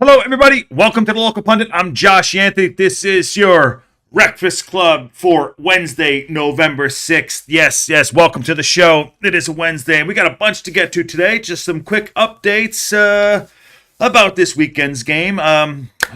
Hello, everybody. Welcome to the Local Pundit. I'm Josh Yanthi. This is your Breakfast Club for Wednesday, November 6th. Yes, welcome to the show. It is a Wednesday, and we got a bunch to get to today. Just some quick updates about this weekend's game.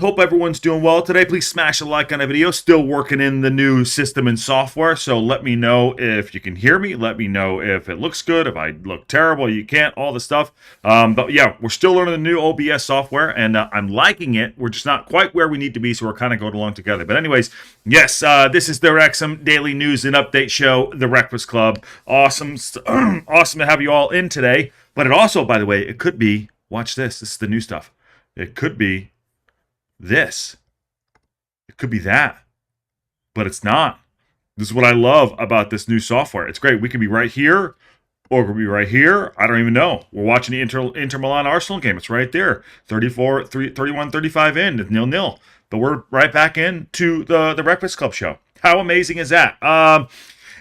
Hope everyone's doing well today. Please smash a like on the video. Still working in the new system and software, so let me know if you can hear me. Let me know if it looks good, if I look terrible, you can't, all the stuff. But yeah, we're still learning the new OBS software, and I'm liking it. We're just not quite where we need to be, so we're kind of going along together. But anyways, yes, this is the Wrexham Daily News and Update Show, the Breakfast Club. Awesome, awesome to have you all in today. But it also, by the way, it could be, watch this. This is the new stuff. It could be this. It could be that. But it's not. This is what I love about this new software. It's great. We could be right here, or we could be right here. I don't even know. We're watching the Inter Milan Arsenal game. It's right there. 31-35 in. It's 0-0. But we're right back into the Breakfast Club show. How amazing is that?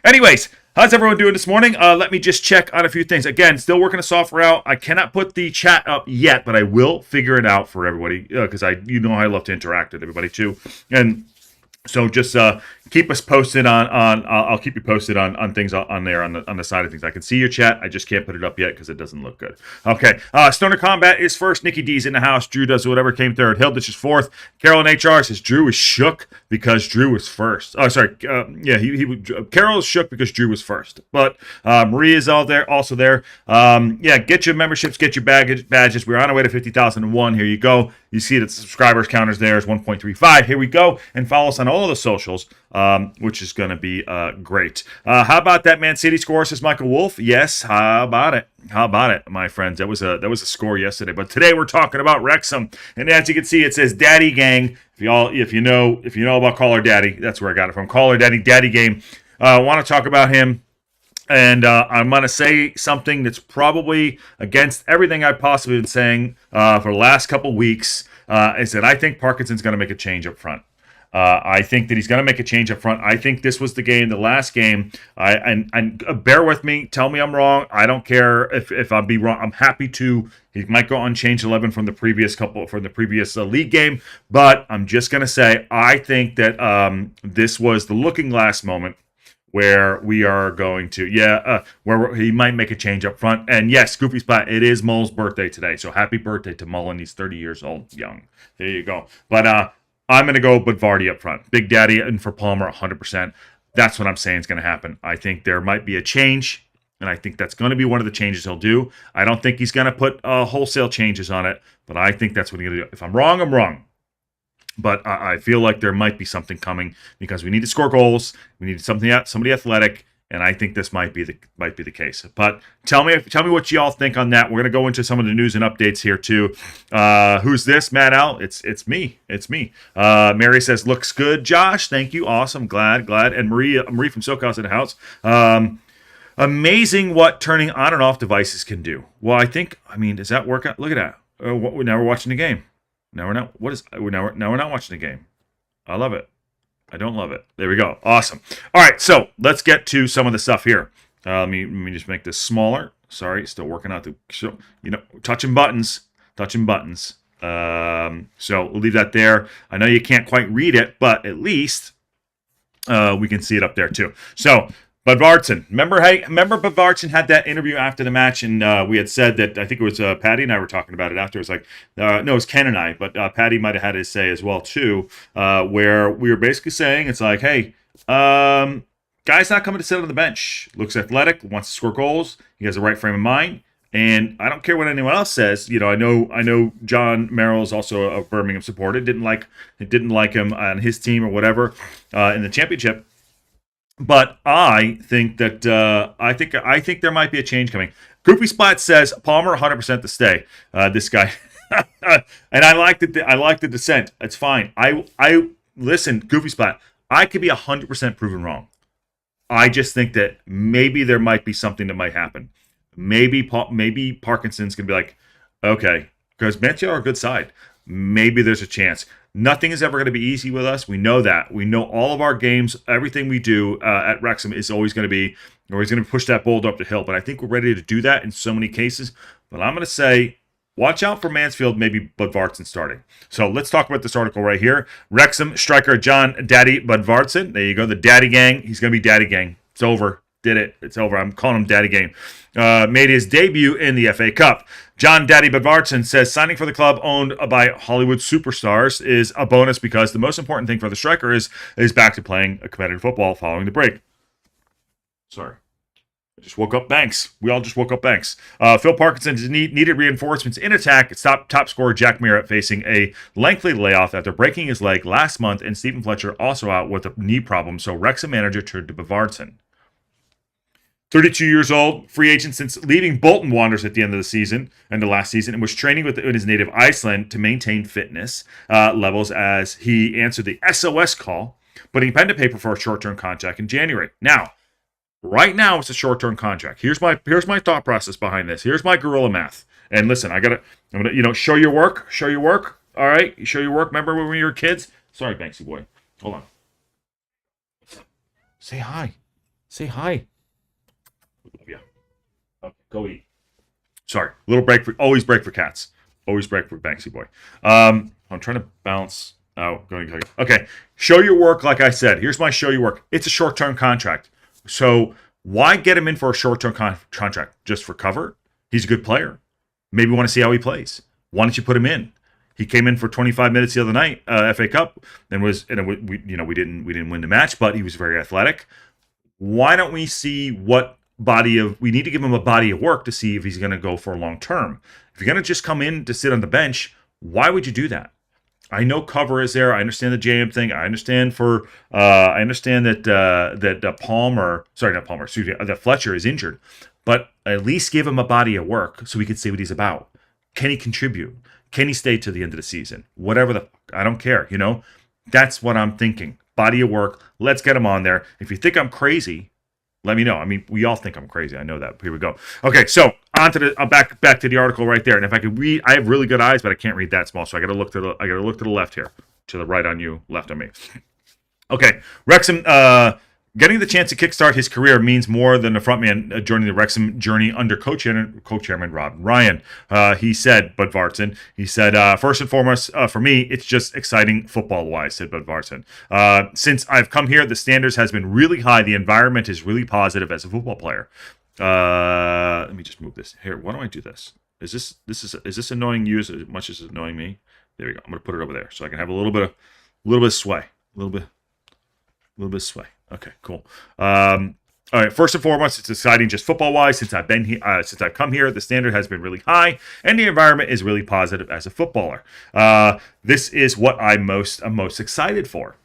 Anyways, how's everyone doing this morning? Let me just check on a few things. Again, still working the software out. I cannot put the chat up yet, but I will figure it out for everybody because you know I love to interact with everybody too. And so just keep us posted on I'll keep you posted on things on there on the side of things. I can see your chat. I just can't put it up yet because it doesn't look good. Okay. Stoner Combat is first. Nikki D's in the house. Drew does whatever came third. Hilditch is fourth. Carol in HR says Drew is shook because Drew was first. Oh, sorry. Carol is shook because Drew was first. But Marie is also there. Yeah, get your memberships, get your badges. We're on our way to 50,001. Here you go. You see that the subscribers counters there is 1.35. Here we go. And follow us on all of the socials, which is going to be great. How about that Man City score, says Michael Wolf? Yes, how about it? How about it, my friends? That was a score yesterday. But today we're talking about Wrexham. And as you can see, it says Daddy Gang. If you know about Call Her Daddy, that's where I got it from. Call Her Daddy, Daddy Game. I want to talk about him. And I'm going to say something that's probably against everything I've possibly been saying for the last couple weeks. Is that I think Parkinson's going to make a change up front. I think that he's going to make a change up front. I think this was the last game. And bear with me. Tell me I'm wrong. I don't care if I'm be wrong. I'm happy to. He might go on change 11 from the previous league game. But I'm just going to say I think that this was the looking glass moment, where we are going to, where he might make a change up front. And yes, Goofy Spot, it is Mull's birthday today. So happy birthday to Mullin. He's 30 years old, young. There you go. But I'm going to go Budvardy up front. Big Daddy and for Palmer, 100%. That's what I'm saying is going to happen. I think there might be a change, and I think that's going to be one of the changes he'll do. I don't think he's going to put wholesale changes on it, but I think that's what he's going to do. If I'm wrong, I'm wrong. But I feel like there might be something coming because we need to score goals. We need somebody athletic, and I think this might be the case. But tell me what y'all think on that. We're gonna go into some of the news and updates here too. Who's this, Matt Al? It's me. Mary says looks good, Josh. Thank you. Awesome. Glad. And Marie from SoCal's in the house. Amazing what turning on and off devices can do. Well, does that work out? Look at that. Now we're watching the game. Now we're not. Now we're not watching the game. I love it. I don't love it. There we go. Awesome. All right, so let's get to some of the stuff here. Let me just make this smaller. Sorry, still working out the show. Touching buttons. So we'll leave that there. I know you can't quite read it, but at least we can see it up there too. So. Böðvarsson. Remember Böðvarsson had that interview after the match, and we had said that, I think it was Patty and I were talking about it after. It was like, no, it was Ken and I, but Patty might have had his say as well too, where we were basically saying, it's like, hey, guy's not coming to sit on the bench. Looks athletic, wants to score goals. He has the right frame of mind. And I don't care what anyone else says. I know John Merrill's also a Birmingham supporter. Didn't like him on his team or whatever in the championship. But I think that I think there might be a change coming. Goofy Spot says Palmer 100% to stay. This guy, and I like the dissent. It's fine. I listen, Goofy Spot. I could be 100% proven wrong. I just think that maybe there might be something that might happen. Maybe Parkinson's gonna be like, okay, because Manchester are a good side. Maybe there's a chance. Nothing is ever going to be easy with us. We know that. We know all of our games, everything we do at Wrexham is always going to be, push that boulder up the hill. But I think we're ready to do that in so many cases. But I'm going to say watch out for Mansfield, maybe Böðvarsson starting. So let's talk about this article right here. Wrexham striker Jón Daði Böðvarsson. There you go, the Daddy Gang. He's going to be Daddy Gang. It's over. Did it. It's over. I'm calling him Daddy Gang. Made his debut in the FA Cup. Jón Daði Böðvarsson says signing for the club owned by Hollywood superstars is a bonus because the most important thing for the striker is back to playing a competitive football following the break. Sorry. I just woke up Banks. We all just woke up Banks. Phil Parkinson needed reinforcements in attack. Top scorer Jack Merritt facing a lengthy layoff after breaking his leg last month, and Stephen Fletcher also out with a knee problem, so Wrexham manager turned to Böðvarsson. 32 years old, free agent since leaving Bolton Wanderers at the end of the last season, and was training in his native Iceland to maintain fitness levels as he answered the SOS call, putting pen to paper for a short-term contract in January. Now, right now, it's a short-term contract. Here's my thought process behind this. Here's my guerrilla math. And listen, I'm gonna show your work. Show your work. All right, you show your work. Remember when we were kids? Sorry, Banksy boy. Hold on. Say hi. Say hi. Love you. Okay, go eat. Sorry, little break for break for cats. Always break for Banksy boy. I'm trying to balance out. Okay, show your work. Like I said, here's my show your work. It's a short-term contract. So why get him in for a short-term contract? Just for cover? He's a good player. Maybe want to see how he plays. Why don't you put him in? He came in for 25 minutes the other night, FA Cup, and we didn't win the match, but he was very athletic. Why don't we see we need to give him a body of work to see if he's going to go for a long term. If you're going to just come in to sit on the bench, why would you do that? I know cover is there. I understand the JM thing. I understand that Fletcher is injured, but at least give him a body of work so we can see what he's about. Can he contribute? Can he stay to the end of the season? Whatever I don't care. That's what I'm thinking. Body of work. Let's get him on there. If you think I'm crazy, let me know. I mean, we all think I'm crazy. I know that. Here we go. Okay, so on to the back to the article right there. And if I could read, I have really good eyes, but I can't read that small. So I got to look to the left here, to the right on you, left on me. Okay, Wrexham getting the chance to kickstart his career means more than the frontman joining the Wrexham journey under co-chairman Rob Ryan. He said, Böðvarsson, first and foremost, for me, it's just exciting football-wise, said Böðvarsson. Since I've come here, the standards has been really high. The environment is really positive as a football player. Let me just move this. Here, why don't I do this? Is this annoying you as much as it's annoying me? There we go. I'm going to put it over there so I can have a little bit of sway. A little bit of sway. Okay, cool. All right. First and foremost, it's exciting just football-wise. Since I've come here, the standard has been really high, and the environment is really positive as a footballer. This is what I'm most excited for.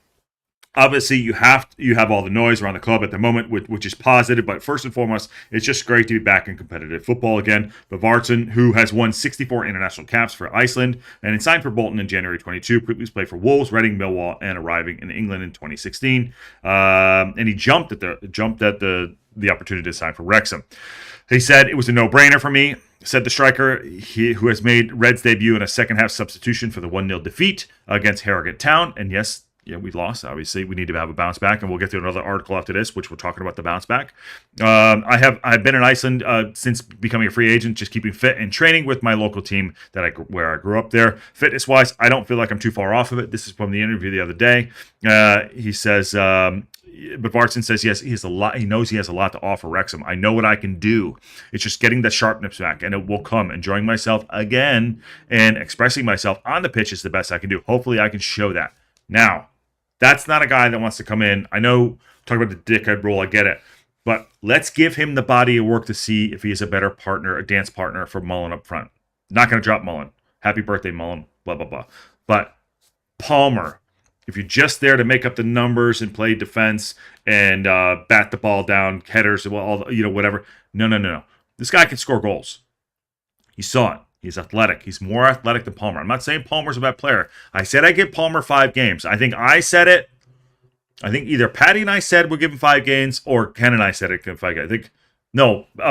Obviously, you have all the noise around the club at the moment, which is positive. But first and foremost, it's just great to be back in competitive football again. Böðvarsson, who has won 64 international caps for Iceland and signed for Bolton in January 22, previously played for Wolves, Reading, Millwall, and arriving in England in 2016. And he jumped at the opportunity to sign for Wrexham. He said it was a no-brainer for me. Said the striker, who has made Red's debut in a second-half substitution for the 1-0 defeat against Harrogate Town, and yes. Yeah, we lost, obviously. We need to have a bounce back, and we'll get to another article after this, which we're talking about the bounce back. I've been in Iceland since becoming a free agent, just keeping fit and training with my local team where I grew up there. Fitness-wise, I don't feel like I'm too far off of it. This is from the interview the other day. He says, Böðvarsson says, yes, he knows he has a lot to offer Wrexham. I know what I can do. It's just getting the sharpness back, and it will come. Enjoying myself again and expressing myself on the pitch is the best I can do. Hopefully, I can show that. Now, that's not a guy that wants to come in. I know, talk about the dickhead rule, I get it. But let's give him the body of work to see if he is a better partner, a dance partner for Mullin up front. Not going to drop Mullin. Happy birthday, Mullin, blah, blah, blah. But Palmer, if you're just there to make up the numbers and play defense and bat the ball down, headers, whatever. No. This guy can score goals. You saw it. He's athletic. He's more athletic than Palmer. I'm not saying Palmer's a bad player. I said I give Palmer 5 games. I think I said it. I think either Patty and I said we'll give him 5 games, or Ken and I said it. 5 games.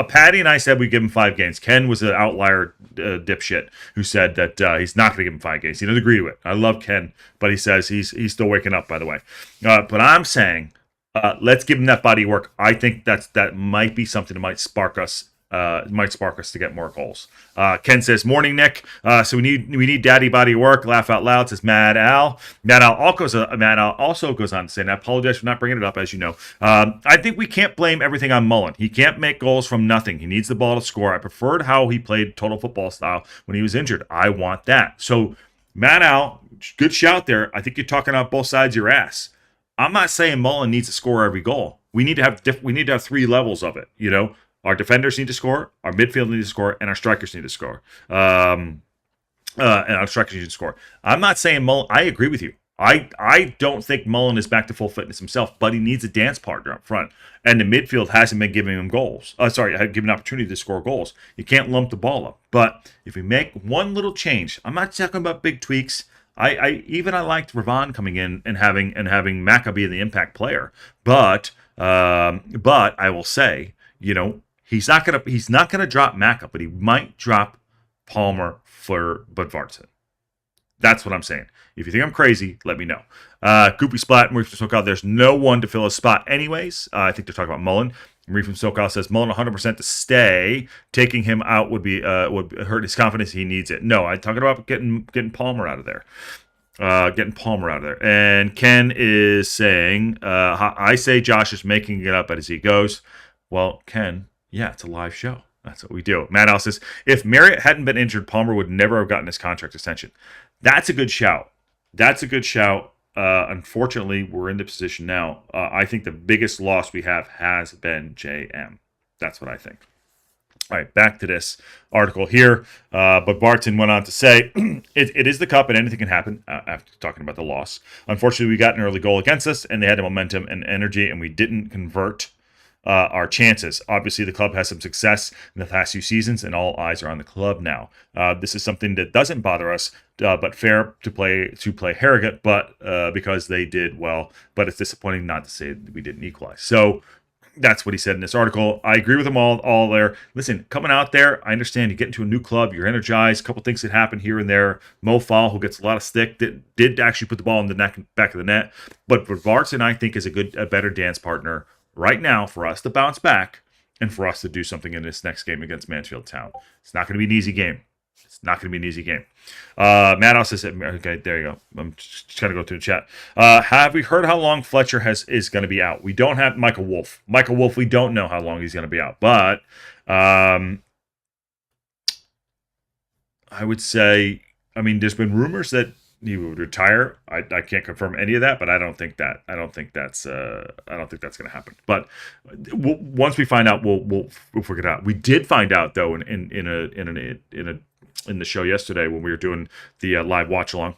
Patty and I said we'd give him 5 games. Ken was an outlier dipshit who said that he's not going to give him 5 games. He doesn't agree to it. I love Ken, but he says he's still waking up, by the way. But I'm saying let's give him that body work. I think that might be something that might spark us It might spark us to get more goals. Ken says, morning, Nick. So we need daddy body work. Laugh out loud, says Mad Al. Mad Al also goes on to say, and I apologize for not bringing it up, as you know. I think we can't blame everything on Mullin. He can't make goals from nothing. He needs the ball to score. I preferred how he played total football style when he was injured. I want that. So, Mad Al, good shout there. I think you're talking out both sides of your ass. I'm not saying Mullin needs to score every goal. We need to have 3 levels of it. You know, our defenders need to score, our midfield need to score, and our strikers need to score. And our strikers need to score. I'm not saying Mullin. I agree with you. I don't think Mullin is back to full fitness himself, but he needs a dance partner up front. And the midfield hasn't been giving him goals. Given opportunity to score goals. You can't lump the ball up. But if we make one little change, I'm not talking about big tweaks. I liked Ravon coming in and having Maka be the impact player. But I will say, you know, he's not gonna drop Maka, but he might drop Palmer for Böðvarsson. That's what I'm saying. If you think I'm crazy, let me know. Goopy Splat, Marie from SoCal, there's no one to fill a spot anyways. I think they're talking about Mullin. Marie from SoCal says Mullin 100% to stay. Taking him out would hurt his confidence. He needs it. No, I'm talking about getting Palmer out of there. And Ken is saying, I say Josh is making it up as he goes. Well, Ken, yeah, it's a live show. That's what we do. Matt Al says, if Marriott hadn't been injured, Palmer would never have gotten his contract extension. That's a good shout. Unfortunately, we're in the position now. I think the biggest loss we have has been JM. That's what I think. All right, back to this article here. But Barton went on to say, it is the cup and anything can happen, after talking about the loss. Unfortunately, we got an early goal against us, and they had the momentum and energy, and we didn't convert our chances. Obviously, the club has some success in the past few seasons, and all eyes are on the club now. This is something that doesn't bother us, but fair to play Harrogate, but because they did well. But it's disappointing not to say that we didn't equalize. So that's what he said in this article. I agree with them all there. Listen, coming out there, I understand you get into a new club, you're energized. A couple things that happen here and there. Mo Fall, who gets a lot of stick, did actually put the ball in the back of the net. But Böðvarsson, I think, is a better dance partner right now for us to bounce back and for us to do something in this next game against Mansfield Town. It's not going to be an easy game. Matt says, okay, there you go. I'm just trying to go through the chat. Have we heard how long Fletcher is going to be out? We don't have Michael Wolf. We don't know how long he's going to be out. But I would say, there's been rumors that he would retire. I can't confirm any of that, but I don't think that's going to happen. But once we find out, we'll figure it out. We did find out though in the show yesterday when we were doing the live watch along,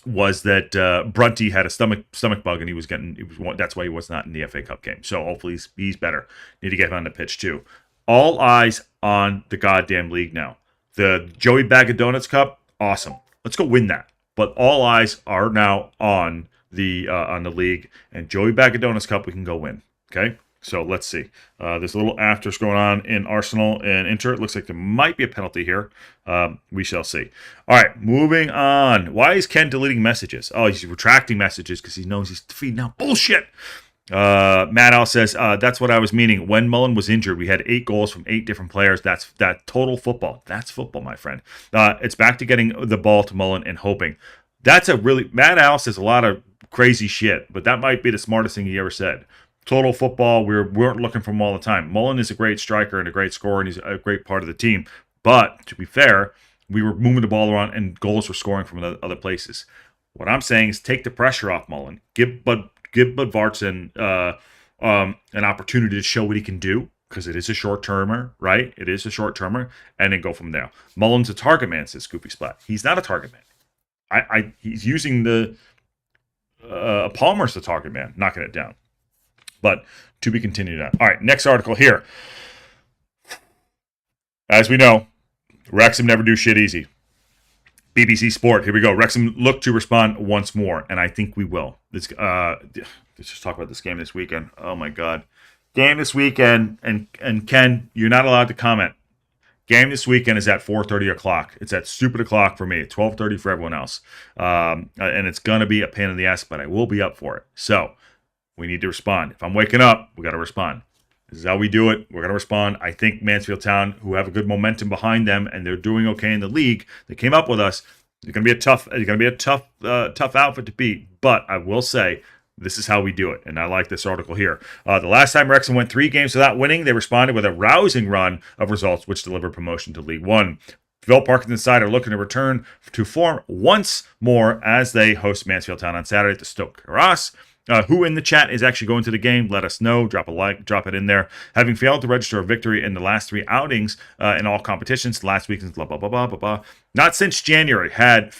was that Brunty had a stomach bug and that's why he was not in the FA Cup game. So hopefully he's better. Need to get him on the pitch too. All eyes on the goddamn league now. The Joey Bag of Donuts Cup, awesome. Let's go win that. But all eyes are now on the league, and Joey Bag of Donuts Cup we can go win. Okay, so let's see. There's a little afters going on in Arsenal and Inter. It looks like there might be a penalty here. We shall see. All right, moving on. Why is Ken deleting messages? Oh, he's retracting messages because he knows he's feeding out bullshit. Matt Al says, that's what I was meaning. When Mullin was injured, we had 8 goals from 8 different players. That's total football. That's football, my friend. It's back to getting the ball to Mullin and hoping. Matt Al says a lot of crazy shit, but that might be the smartest thing he ever said. Total football, we weren't looking for him all the time. Mullin is a great striker and a great scorer, and he's a great part of the team. But to be fair, we were moving the ball around and goals were scoring from other places. What I'm saying is take the pressure off Mullin. Give Böðvarsson an opportunity to show what he can do, because it is a short-termer, right? It is a short-termer, and then go from there. Mullin's a target man, says Scoopy Splat. He's not a target man. He's using the Palmer's the target man, knocking it down. But to be continued on. All right, next article here. As we know, Wrexham never do shit easy. BBC Sport, here we go. Wrexham look to respond once more, and I think we will. Let's just talk about this game this weekend. Oh, my God. Game this weekend, and Ken, you're not allowed to comment. Game this weekend is at 4:30 o'clock. It's at stupid o'clock for me, 12:30 for everyone else. And it's going to be a pain in the ass, but I will be up for it. So we need to respond. If I'm waking up, we got to respond. This is how we do it. We're going to respond. I think Mansfield Town, who have a good momentum behind them, and they're doing okay in the league, they came up with us. It's going to be a tough outfit to beat. But I will say, this is how we do it, and I like this article here. The last time Wrexham went 3 games without winning, they responded with a rousing run of results, which delivered promotion to League One. Phil Parkinson's side are looking to return to form once more as they host Mansfield Town on Saturday at the Stoke Ross. Who in the chat is actually going to the game? Let us know. Drop a like, drop it in there. Having failed to register a victory in the last 3 outings in all competitions, last weekend's blah blah blah blah blah blah. Not since February, had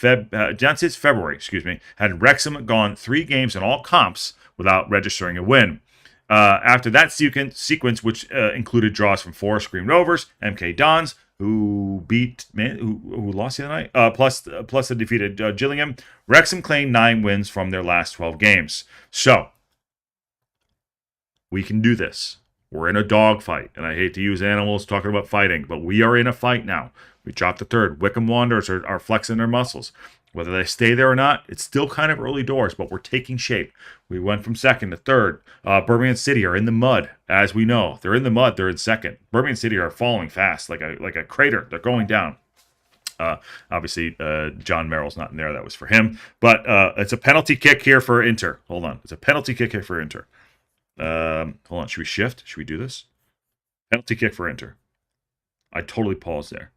Wrexham gone 3 games in all comps without registering a win. After that sequence, which included draws from Forest Green Rovers, MK Dons, who lost the other night, plus the defeated Gillingham, Wrexham claimed 9 wins from their last 12 games. So, we can do this. We're in a dogfight, and I hate to use animals talking about fighting, but we are in a fight now. We dropped the 3rd. Wickham Wanderers are flexing their muscles. Whether they stay there or not, it's still kind of early doors, but we're taking shape. We went from 2nd to 3rd. Birmingham City are in the mud, as we know. They're in the mud. They're in 2nd. Birmingham City are falling fast, like a crater. They're going down. Obviously, John Merrill's not in there. That was for him. But it's a penalty kick here for Inter. Hold on. It's a penalty kick here for Inter. Hold on. Should we shift? Should we do this? Penalty kick for Inter. I totally paused there.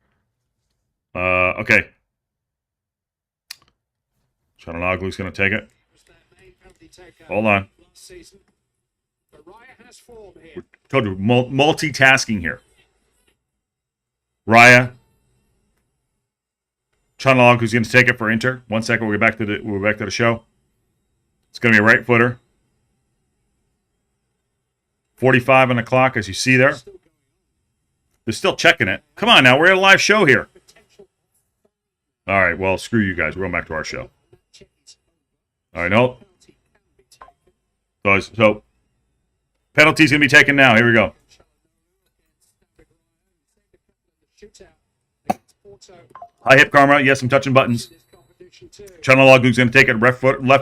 Okay. Chananoglu's going to take it. Hold on. We're totally multitasking here. Raya. Chananoglu's going to take it for Inter. 1 second. We're back to the show. It's going to be a right footer. 45 on the clock, as you see there. They're still checking it. Come on now. We're at a live show here. All right. Well, screw you guys. We're going back to our show. All right, no. So penalty's going to be taken now. Here we go. High hip karma. Yes, I'm touching buttons. Chananoglu's going to take it. Right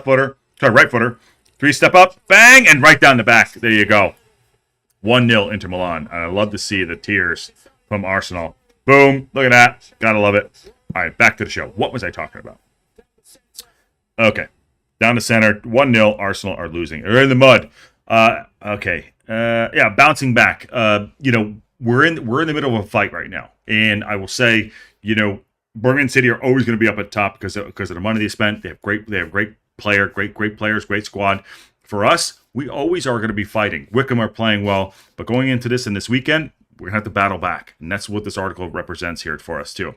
footer. 3 step up. Bang! And right down the back. There you go. 1-0 Inter Milan. And I love to see the tears from Arsenal. Boom. Look at that. Gotta love it. All right, back to the show. What was I talking about? Okay. Down the center, 1-0. Arsenal are losing. They're in the mud. Okay. Bouncing back. We're in the middle of a fight right now, and I will say, Birmingham City are always going to be up at top because of the money they spent. They have great players, great squad. For us, we always are going to be fighting. Wickham are playing well, but going into this and this weekend, we're going to have to battle back, and that's what this article represents here for us too.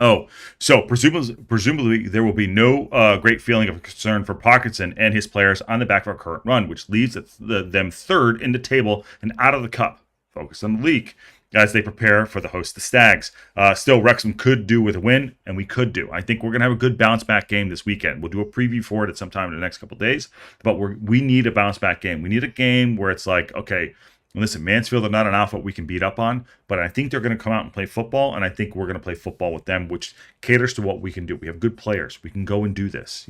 Oh, so presumably there will be no great feeling of concern for Parkinson and his players on the back of our current run, which leaves them 3rd in the table and out of the cup. Focus on the league as they prepare for the host, the Stags. Still, Wrexham could do with a win, and we could do. I think we're going to have a good bounce-back game this weekend. We'll do a preview for it at some time in the next couple of days, but we need a bounce-back game. We need a game where it's like, okay, listen, Mansfield are not an outfit we can beat up on, but I think they're going to come out and play football, and I think we're going to play football with them, which caters to what we can do. We have good players. We can go and do this,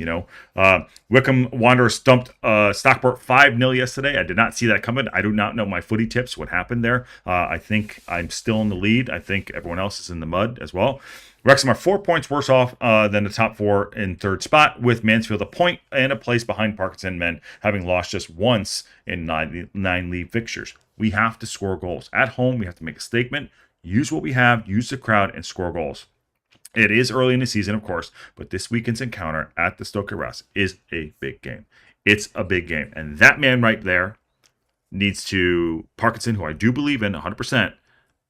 Wickham Wanderers stumped Stockport 5-0 yesterday. I did not see that coming. I do not know my footy tips, what happened there. I think I'm still in the lead. I think everyone else is in the mud as well. Wrexham are 4 points worse off than the top 4 in 3rd spot, with Mansfield a point and a place behind Parkinson men, having lost just once in 9 league fixtures. We have to score goals. At home, we have to make a statement, use what we have, use the crowd, and score goals. It is early in the season, of course, but this weekend's encounter at the Stoke Ross is a big game. It's a big game. And that man right there needs to, Parkinson, who I do believe in 100%,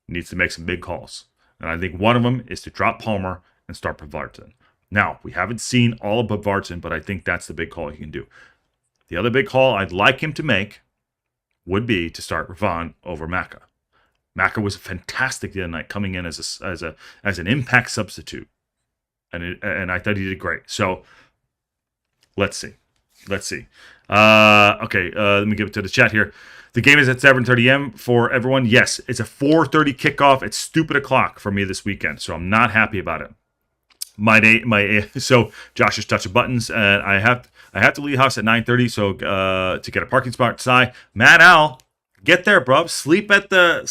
needs to make some big calls. And I think one of them is to drop Palmer and start Böðvarsson. Now, we haven't seen all of Böðvarsson, but I think that's the big call he can do. The other big call I'd like him to make would be to start Ravon over Maka. Maka was fantastic the other night, coming in as an impact substitute, and I thought he did great. So let's see. Okay, let me give it to the chat here. The game is at 7:30 a.m. for everyone. Yes, it's a 4:30 kickoff. It's stupid o'clock for me this weekend, so I'm not happy about it. So Josh is touching buttons, and I have to leave the house at 9:30. So to get a parking spot, Matt Al, Get there, bro. Sleep at the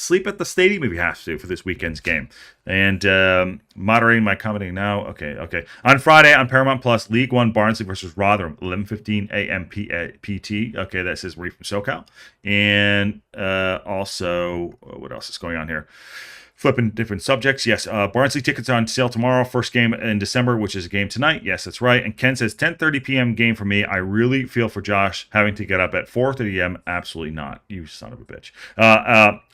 stadium if you have to for this weekend's game. And moderating my commenting now. Okay. On Friday on Paramount Plus, League One Barnsley versus Rotherham, 11:15 a.m. PT. Okay, that says Reef from SoCal. And also, what else is going on here? Flipping different subjects. Yes, Barnsley tickets are on sale tomorrow. First game in December, which is a game tonight. Yes, that's right. And Ken says 10:30 p.m. game for me. I really feel for Josh having to get up at 4:30 a.m. Absolutely not. You son of a bitch.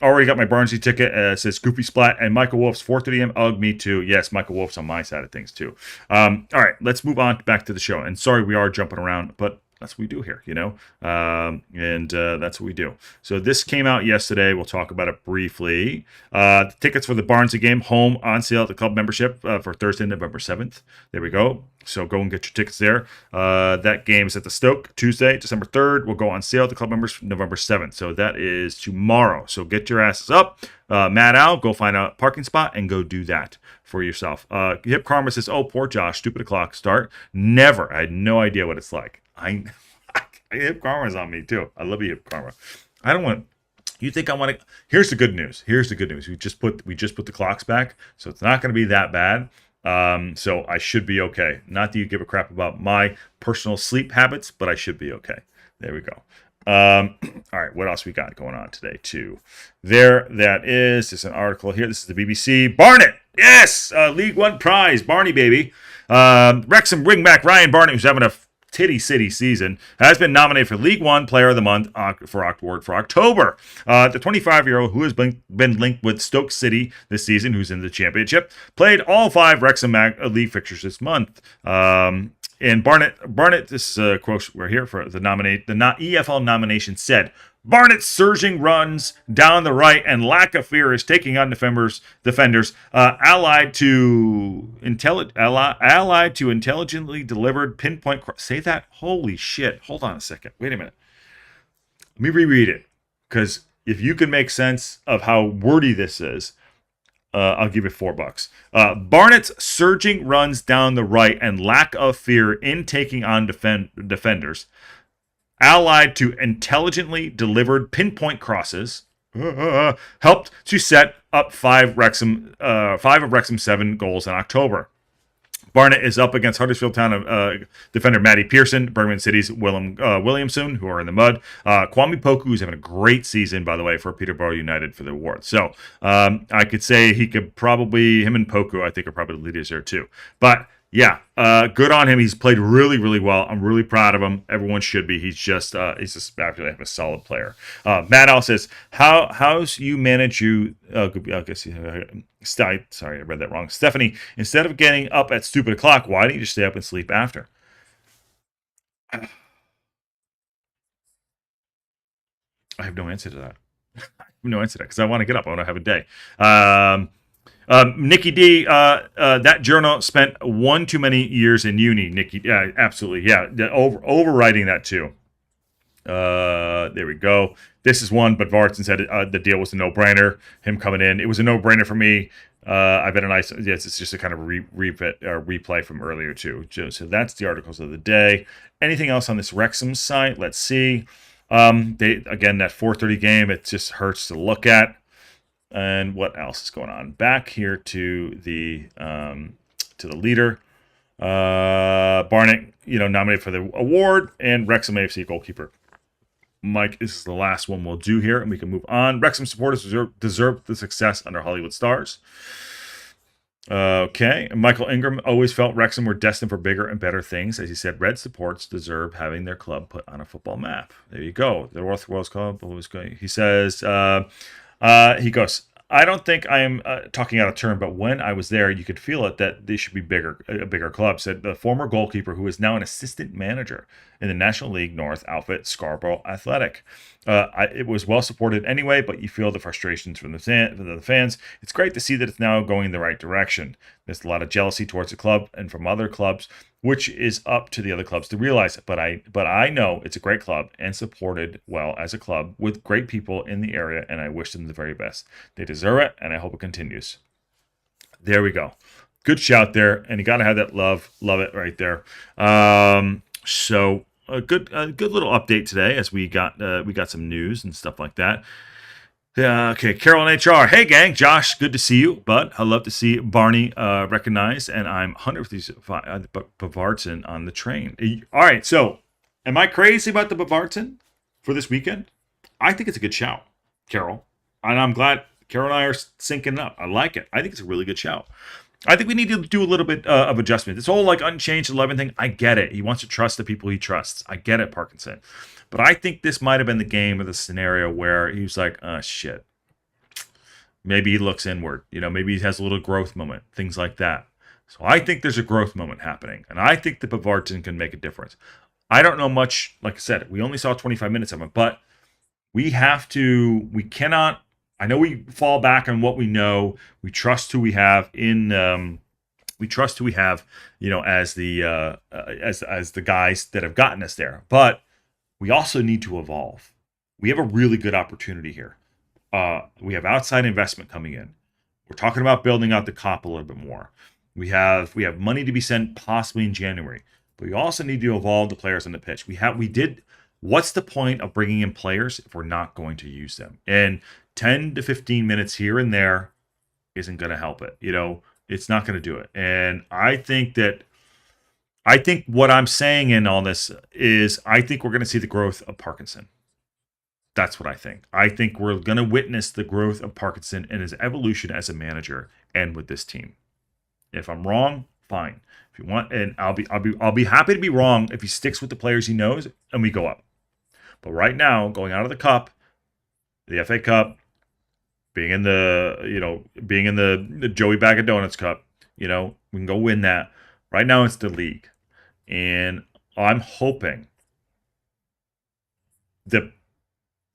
Already got my Barnsley ticket. Says Goofy Splat and Michael Wolf's 4:30 a.m. Ugh, me too. Yes, Michael Wolf's on my side of things too. All right, let's move on back to the show. And sorry, we are jumping around, but that's what we do here, and that's what we do. So this came out yesterday. We'll talk about it briefly. The tickets for the Barnsley game, home on sale at the club membership for Thursday, November 7th. There we go. So go and get your tickets there. That game is at the Stoke, Tuesday, December 3rd. Will go on sale at the club members November 7th. So that is tomorrow. So get your asses up. Mad Al, go find a parking spot and go do that for yourself. Hip Karma says, oh, poor Josh, stupid o'clock start. Never. I had no idea what it's like. Hip Karma's on me too. I love you, Hip Karma. I don't want. You think I want to? Here's the good news. We just put the clocks back, so it's not going to be that bad. So I should be okay. Not that you give a crap about my personal sleep habits, but I should be okay. There we go. All right, what else we got going on today too? That is. There's an article here. This is the BBC. Barnet, yes, League One prize, Barney baby. Wrexham bring back Ryan Barnett, who's having a Titty City season, has been nominated for League One Player of the Month for October. The 25-year-old, who has been linked with Stoke City this season, who's in the Championship, played all 5 Wrexham League fixtures this month. And Barnett, this is a quote we're here for the EFL nomination said, Barnett's surging runs down the right and lack of fear is taking on defenders, allied to intelligently delivered pinpoint. Say that. Holy shit. Hold on a second. Wait a minute. Let me reread it, because if you can make sense of how wordy this is, I'll give it $4. Barnett's surging runs down the right and lack of fear in taking on defenders, allied to intelligently delivered pinpoint crosses, helped to set up 5 of Wrexham's 7 goals in October. Barnet is up against Huddersfield Town defender Matty Pearson, Birmingham City's Williamson, who are in the mud. Kwame Poku, who's having a great season, by the way, for Peterborough United for the award. So I could say him and Poku, I think, are probably the leaders there too. But yeah, good on him. He's played really, really well. I'm really proud of him. Everyone should be. He's just actually a solid player. Matt Al says, how's you manage you? Sorry, I read that wrong. Stephanie, instead of getting up at stupid o'clock, why don't you just stay up and sleep after? I have no answer to that. Because I want to get up. I want to have a day. Nikki D, that journal spent one too many years in uni. Nikki, yeah, absolutely, yeah, overwriting that too. There we go. This is one, but Vartson said the deal was a no-brainer. Him coming in, it was a no-brainer for me. I've been a nice, yes, it's just a kind of replay from earlier too. So that's the articles of the day. Anything else on this Wrexham site? Let's see. That 4:30 game, it just hurts to look at. And what else is going on? Back here to the leader. Barnett, nominated for the award, and Wrexham AFC goalkeeper. Mike, this is the last one we'll do here, and we can move on. Wrexham supporters deserve the success under Hollywood stars. Okay. Michael Ingram always felt Wrexham were destined for bigger and better things. As he said, Red supports deserve having their club put on a football map. There you go. The North Wales Club. He says, he goes, I don't think I am talking out of turn, but when I was there, you could feel it that they should be a bigger club, said the former goalkeeper who is now an assistant manager in the National League North outfit, Scarborough Athletic. It was well supported anyway, but you feel the frustrations from the fans. It's great to see that it's now going in the right direction. There's a lot of jealousy towards the club and from other clubs, which is up to the other clubs to realize it. But I know it's a great club and supported well as a club with great people in the area, and I wish them the very best. They deserve it, and I hope it continues. There we go. Good shout there, and you got to have that love. Love it right there. So a good little update today as we got some news and stuff like that. Okay, Carol and HR. Hey, gang. Josh, good to see you, bud. I love to see Barney recognized, and I'm 100% Böðvarsson on the train. All right, so am I crazy about the Böðvarsson for this weekend? I think it's a good shout, Carol. And I'm glad Carol and I are syncing up. I like it. I think it's a really good shout. I think we need to do a little bit of adjustment. This whole like unchanged 11 thing, I get it. He wants to trust the people he trusts. I get it, Parkinson. But I think this might have been the game or the scenario where he was like, oh, shit. Maybe he looks inward. Maybe he has a little growth moment, things like that. So I think there's a growth moment happening. And I think the Böðvarsson can make a difference. I don't know much. Like I said, we only saw 25 minutes of him. But we cannot. I know we fall back on what we know. We trust who we have we trust who we have, as the guys that have gotten us there. But we also need to evolve. We have a really good opportunity here. We have outside investment coming in. We're talking about building out the COP a little bit more. We have money to be sent possibly in January, but we also need to evolve the players on the pitch. What's the point of bringing in players if we're not going to use them? And 10 to 15 minutes here and there isn't going to help it. It's not going to do it. And I think what I'm saying in all this is I think we're going to see the growth of Parkinson. That's what I think. I think we're going to witness the growth of Parkinson and his evolution as a manager and with this team. If I'm wrong, fine. If you want, and I'll be happy to be wrong if he sticks with the players he knows and we go up. But right now, going out of the cup, the FA Cup, being in the Joey Bag of Donuts Cup, we can go win that. Right now, it's the league. And I'm hoping that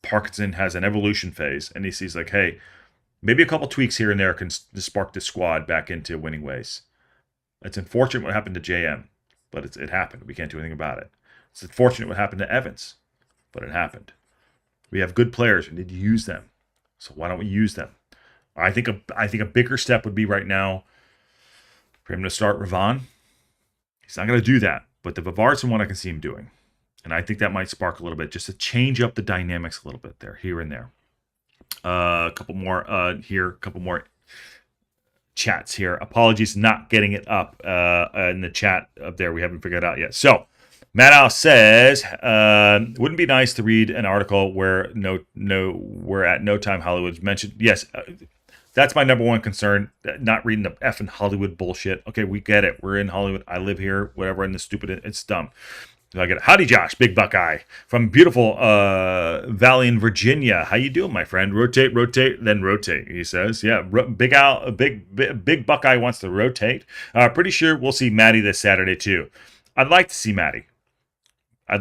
Parkinson has an evolution phase and he sees like, hey, maybe a couple tweaks here and there can spark the squad back into winning ways. It's unfortunate what happened to JM, but it happened. We can't do anything about it. It's unfortunate what happened to Evans, but it happened. We have good players. We need to use them. So why don't we use them? I think a bigger step would be right now for him to start Ravon. He's not going to do that, but the Böðvarsson one I can see him doing. And I think that might spark a little bit, just to change up the dynamics a little bit there, here and there. A couple more here, a couple more chats here. Apologies not getting it up in the chat up there. We haven't figured it out yet. So, Matt Al says, wouldn't it be nice to read an article where at no time Hollywood's mentioned? Yes, that's my number one concern, not reading the effing Hollywood bullshit. Okay, we get it. We're in Hollywood. I live here, whatever, and the stupid, it's dumb. I get it. Howdy, Josh, Big Buckeye, from beautiful Valley in Virginia. How you doing, my friend? Rotate, then rotate, he says. Yeah, Big Buckeye wants to rotate. Pretty sure we'll see Maddie this Saturday, too. I'd like to see Maddie. I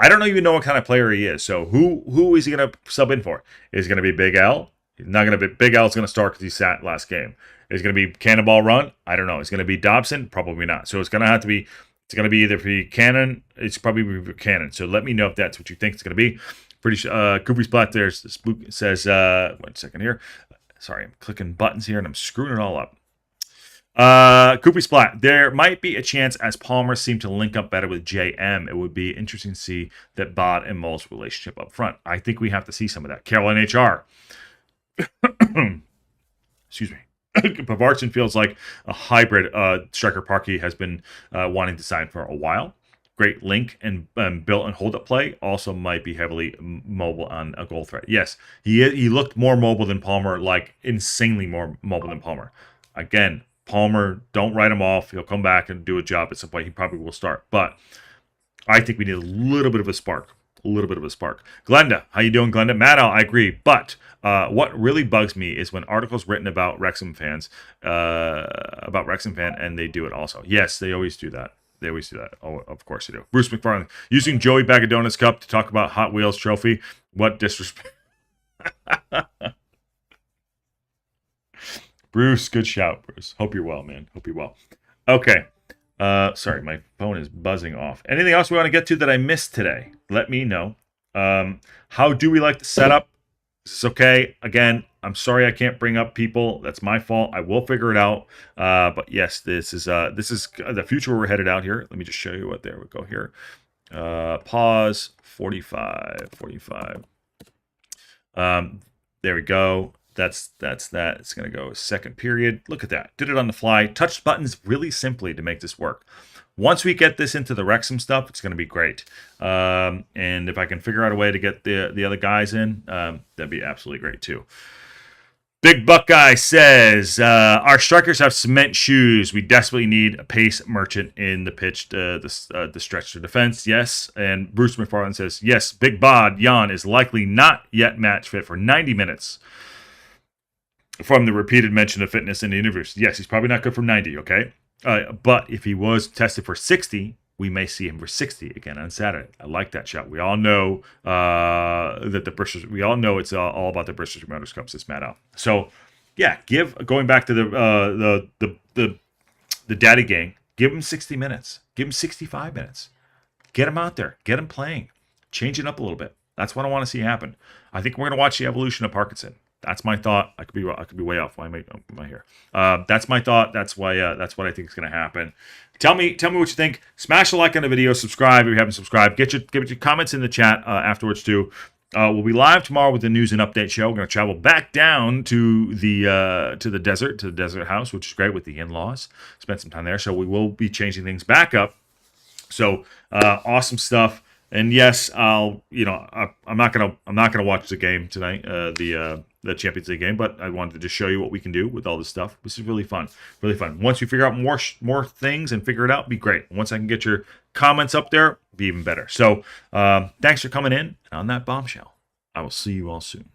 don't even know what kind of player he is. So who is he going to sub in for? Is it going to be Big L? He's not going to be. Big L's going to start because he sat last game. Is it going to be Cannonball Run? I don't know. Is it going to be Dobson? Probably not. So it's going to have to be. It's going to be either be Cannon. It's probably be Cannon. So let me know if that's what you think it's going to be. Pretty sure. Goofy Splat there says. 1 second here. Sorry, I'm clicking buttons here and I'm screwing it all up. Koopy Splat, there might be a chance as Palmer seemed to link up better with JM. It would be interesting to see that Bod and Mull's relationship up front. I think we have to see some of that. Caroline HR. Excuse me. Böðvarsson feels like a hybrid striker Parky has been wanting to sign for a while. Great link and built and hold up play. Also might be heavily mobile on a goal threat. Yes, he looked more mobile than Palmer, like insanely more mobile than Palmer. Again, Palmer, don't write him off. He'll come back and do a job at some point. He probably will start. But I think we need a little bit of a spark. Glenda, how you doing, Glenda? Matt, I agree. But what really bugs me is when articles written about Wrexham fans, and they do it also. Yes, they always do that. Oh, of course they do. Bruce McFarlane, using Joey Bag of Donuts Cup to talk about Hot Wheels trophy. What disrespect. Bruce, good shout, Bruce. Hope you're well, man. Okay. Sorry, my phone is buzzing off. Anything else we want to get to that I missed today? Let me know. How do we like the setup? Is this okay? Again, I'm sorry I can't bring up people. That's my fault. I will figure it out. But yes, this is the future where we're headed out here. Let me just show you what there we go here. Pause. 45. There we go. That's that. It's going to go second period. Look at that. Did it on the fly. Touched buttons really simply to make this work. Once we get this into the Wrexham stuff, it's going to be great. And if I can figure out a way to get the other guys in, that'd be absolutely great too. Big Buckeye says, our strikers have cement shoes. We desperately need a pace merchant in the pitch, the stretch to defense. Yes. And Bruce McFarland says, yes, Big Bod Jan is likely not yet match fit for 90 minutes. From the repeated mention of fitness in the interviews. Yes, he's probably not good for 90, okay? But if he was tested for 60, we may see him for 60 again on Saturday. I like that shot. We all know that the British. We all know it's all about the British Promoters Cup since Matt out. So, yeah, going back to the Daddy Gang. Give him 60 minutes. Give him 65 minutes. Get him out there. Get him playing. Change it up a little bit. That's what I want to see happen. I think we're going to watch the evolution of Parkinson. That's my thought. I could be way off. Why am I here? That's my thought. That's why. That's what I think is going to happen. Tell me what you think. Smash a like on the video. Subscribe if you haven't subscribed. Get your comments in the chat afterwards too. We'll be live tomorrow with the news and update show. We're going to travel back down to the desert house, which is great with the in-laws. Spent some time there, so we will be changing things back up. So awesome stuff. And yes, I'm not gonna watch the game tonight, the Champions League game, but I wanted to just show you what we can do with all this stuff. This is really fun, really fun. Once you figure out more things and figure it out, be great. Once I can get your comments up there, be even better. So thanks for coming in. And on that bombshell, I will see you all soon.